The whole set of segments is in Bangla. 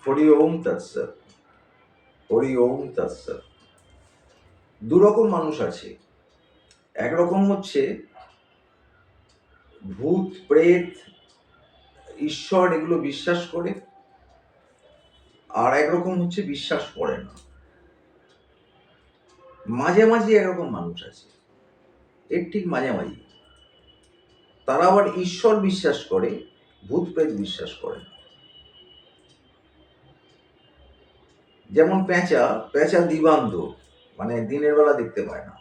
হরি ওম তৎসৎ। হরি ওম তৎসৎ। দুরকম মানুষ আছে। একরকম হচ্ছে ভূত প্রেত ঈশ্বর এগুলো বিশ্বাস করে, আর একরকম হচ্ছে বিশ্বাস করে না। মাঝামাঝি একরকম মানুষ আছে, এর ঠিক মাঝামাঝি। তারা আবার ঈশ্বর বিশ্বাস করে, ভূত প্রেত বিশ্বাস করে না। যেমন পেঁচা, পেঁচা দিবান্ধ, মানে দিনের বেলা দেখতে পায় না।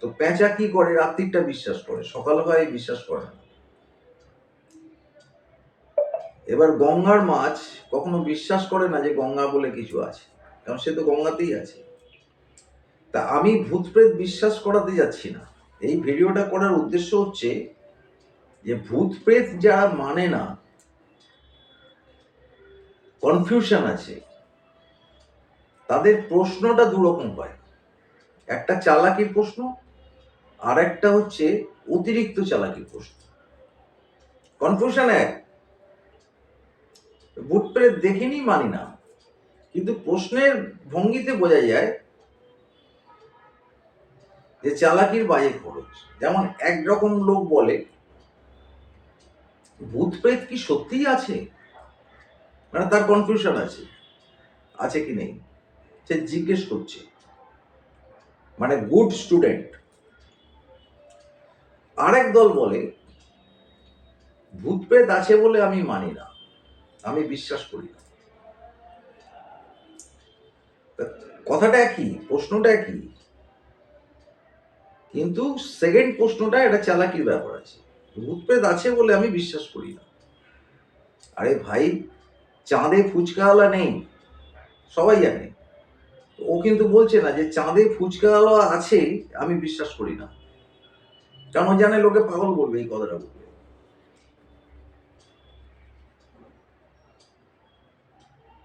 তো পেঁচা কি করে, রাত্রিটা বিশ্বাস করে, সকাল হয় বিশ্বাস করে না। এবার গঙ্গার মাছ কখনো বিশ্বাস করে না যে গঙ্গা বলে কিছু আছে, কারণ সে তো গঙ্গাতেই আছে। তা আমি ভূত প্রেত বিশ্বাস করাতে যাচ্ছি না। এই ভিডিওটা করার উদ্দেশ্য হচ্ছে যে ভূত প্রেত যারা মানে না, কনফিউশন আছে, তাদের প্রশ্নটা দুরকম হয়। একটা চালাকির প্রশ্ন, আর একটা হচ্ছে অতিরিক্ত চালাকির প্রশ্ন। কনফিউশন এক, ভূত প্রেত দেখিনি মানি না, কিন্তু প্রশ্নের ভঙ্গিতে বোঝা যায় যে চালাকির বাজে খরচ। যেমন একরকম লোক বলে ভূত প্রেত কি সত্যিই আছে, মানে তার কনফিউশন আছে কি নেই, সে জিজ্ঞেস করছে, মানে গুড স্টুডেন্ট। আরেক দল বলে ভূত প্রেত আছে বলে আমি মানি না, আমি বিশ্বাস করি না। কথাটা একই, প্রশ্নটা একই, কিন্তু সেকেন্ড প্রশ্নটা এটা চালাকির ব্যাপার আছে। ভূত প্রেত আছে বলে আমি বিশ্বাস করি না। আরে ভাই, চাঁদে ফুচকাওয়ালা নেই, সবাই জানে। ও কিন্তু বলছে না যে চাঁদে ফুচকাওয়ালা আছে আমি বিশ্বাস করি না, কারণ জানে লোকে পাগল বলবে এই কথাটা বলবে।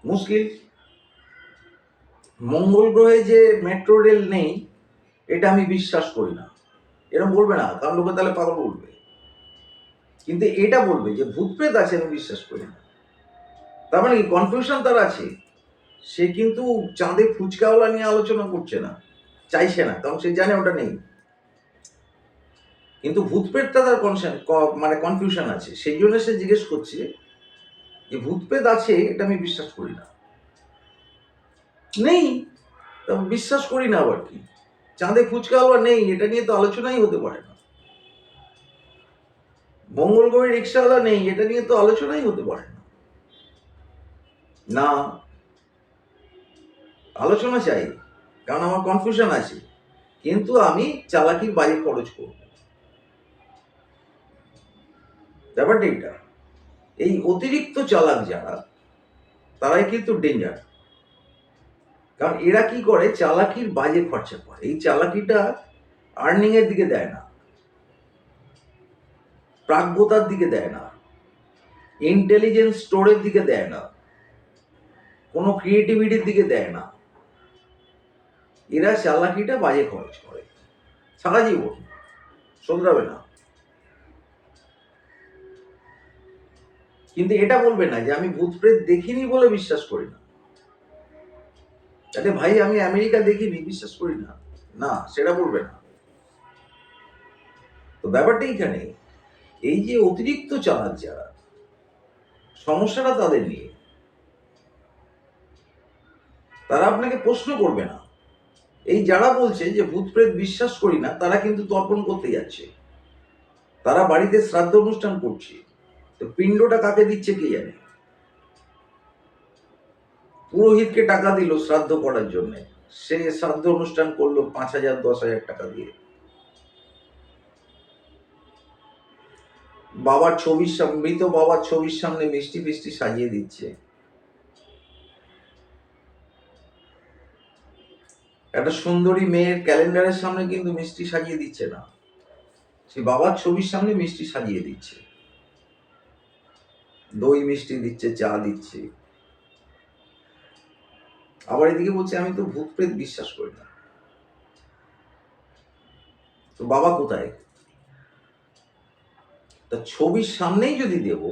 মুশকিল। মঙ্গল গ্রহে যে মেট্রো রেল নেই এটা আমি বিশ্বাস করি না, এরকম বলবে না, কারণ লোকে তাহলে পাগল বলবে। কিন্তু এটা বলবে যে ভূত প্রেত আছে আমি বিশ্বাস করি না। তার মানে কি কনফিউশন তার আছে। সে কিন্তু চাঁদে ফুচকাওয়ালা নিয়ে আলোচনা করছে না, চাইছে না, কারণ সে জানে ওটা নেই। কিন্তু ভূত প্রেতটা তার মানে কনফিউশন আছে, সেই জন্য সে জিজ্ঞেস করছে যে ভূত প্রেত আছে এটা আমি বিশ্বাস করি না। নেই, বিশ্বাস করি না আবার কি, চাঁদে ফুচকাওয়ালা নেই এটা নিয়ে তো আলোচনাই হতে পারে না। মঙ্গল গ্রহে রিক্সাওয়ালা নেই এটা নিয়ে তো আলোচনাই হতে পারে না। না, আলোচনা চাই, কারণ আমার কনফিউশন আছে, কিন্তু আমি চালাকির বাইরে খরচ করব। ব্যাপারটা এটা। এই অতিরিক্ত চালাক যারা, তারাই কিন্তু ডেঞ্জার। কারণ এরা কি করে, চালাকির বাজে খরচা করে। এই চালাকিটা আর্নিং এর দিকে দেয় না, প্রাজ্ঞতার দিকে দেয় না, ইন্টেলিজেন্স স্টোরের দিকে দেয় না, কোনো ক্রিয়েটিভিটির দিকে দেয় না। এরা চালাকিটা বাজে খরচ করে, সারা জীবন শোধরাবে না। কিন্তু এটা বলবে না যে আমি ভূত প্রেত দেখিনি বলে বিশ্বাস করি না। আরে ভাই, আমি আমেরিকা দেখিনি বিশ্বাস করি না, না সেটা বলবে না। তো ব্যাপারটা এইখানে, এই যে অতিরিক্ত চালাক যারা, সমস্যাটা তাদের নিয়ে। তারা আপনাকে প্রশ্ন করবে না। এই যারা বলছে যে ভূত প্রেত বিশ্বাস করি না, তারা কিন্তু তর্পণ করতে যাচ্ছে, তারা বাড়িতে শ্রাদ্ধ অনুষ্ঠান করছে। তো পিণ্ডটা কাকে দিচ্ছে কে জানে। পুরোহিতকে টাকা দিল শ্রাদ্ধ করার জন্য, সে শ্রাদ্ধ অনুষ্ঠান করলো 5,000 10,000 টাকা দিয়ে। বাবার ছবির সামনে, মৃত বাবার ছবির সামনে মিষ্টি ফিষ্টি সাজিয়ে দিচ্ছে। একটা সুন্দরী মেয়ের ক্যালেন্ডারের সামনে কিন্তু মিষ্টি সাজিয়ে দিচ্ছে না, সে বাবার ছবির সামনে মিষ্টি সাজিয়ে দিচ্ছে, দই মিষ্টি দিচ্ছে, চা দিচ্ছে। আবার এদিকে বলছে আমি তো ভূত প্রেত বিশ্বাস করি না। তো বাবা কোথায়? তা ছবির সামনেই যদি দেব,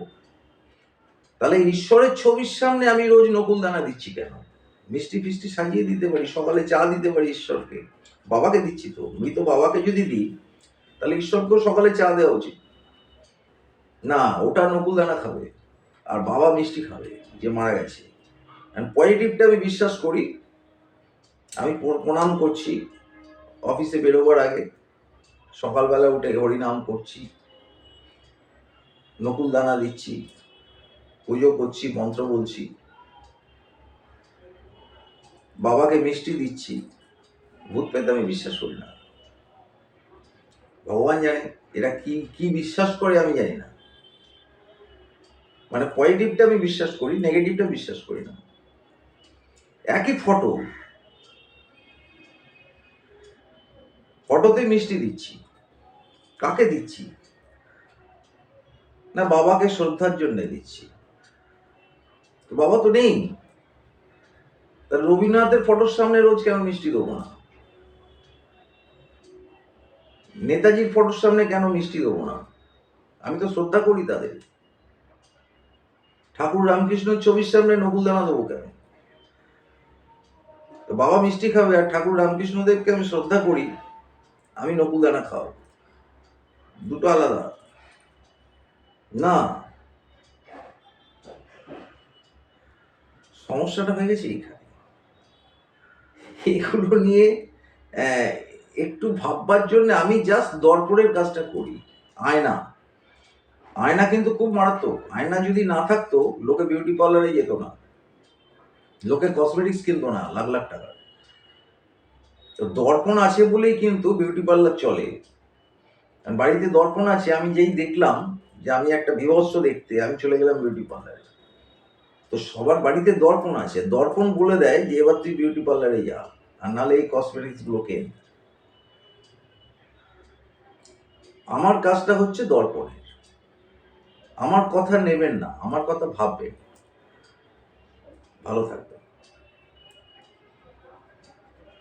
তাহলে ঈশ্বরের ছবির সামনে আমি রোজ নকুল দানা দিচ্ছি কেন? মিষ্টি ফিষ্টি সাজিয়ে দিতে পারি, সকালে চা দিতে পারি ঈশ্বরকে। বাবাকে দিচ্ছি তো, মৃত বাবাকে যদি দিই তাহলে ঈশ্বরকেও সকালে চা দেওয়া উচিত না? ওটা নকুল দানা খাবে আর বাবা মিষ্টি খাবে যে মারা গেছে। পজিটিভটা আমি বিশ্বাস করি। আমি প্রণাম করছি অফিসে বেরোবার আগে, সকালবেলা উঠে হরিনাম করছি, নকুল দানা দিচ্ছি, পুজো করছি, মন্ত্র বলছি, বাবাকে মিষ্টি দিচ্ছি। ভূত পেতে আমি বিশ্বাস করি না। ভগবান জানে এরা কি কি বিশ্বাস করে আমি জানি না। মানে পজিটিভটা আমি বিশ্বাস করি, নেগেটিভটা বিশ্বাস করি না। একই ফটোতে মিষ্টি দিচ্ছি, কাকে দিচ্ছি? না বাবাকে শ্রদ্ধার জন্য দিচ্ছি। তো বাবা তো নেই, তা রবীন্দ্রনাথের ফটোর সামনে রোজ কেন মিষ্টি দেবো না? নেতাজির ফটোর সামনে কেন মিষ্টি দেবো না? আমি তো শ্রদ্ধা করি তাদের। ঠাকুর রামকৃষ্ণের ছবির সামনে নকুল দানা দেবো কেন? তো বাবা মিষ্টি খাবে আর ঠাকুর রামকৃষ্ণদেবকে আমি শ্রদ্ধা করি, আমি নকুল দানা খাও। দুটো আলাদা না। সমস্যাটা হয়ে গেছে এইখানে। এগুলো নিয়ে একটু ভাববার জন্য আমি জাস্ট দর্পণের কাজটা করি। আয়না আয়না কিন্তু খুব মারাত্মক। আয়না যদি না থাকতো লোকে বিউটি পার্লারে যেত না, লোকে কসমেটিক্স কিনতো না লাখ লাখ টাকার। তো দর্পণ আছে বলেই কিন্তু বিউটি পার্লার চলে। বাড়িতে দর্পণ আছে, আমি যেই দেখলাম যে আমি একটা বিভৎস দেখতে, আমি চলে গেলাম বিউটি পার্লারে। তো সবার বাড়িতে দর্পণ আছে, দর্পণ বলে দেয় যে এবার তুই বিউটি পার্লারে যা, আর নাহলে এই কসমেটিক্স গুলো কেন। আমার কাজটা হচ্ছে দর্পণের। আমার কথা নেবেন না, আমার কথা ভাববেন। ভালো থাকবেন।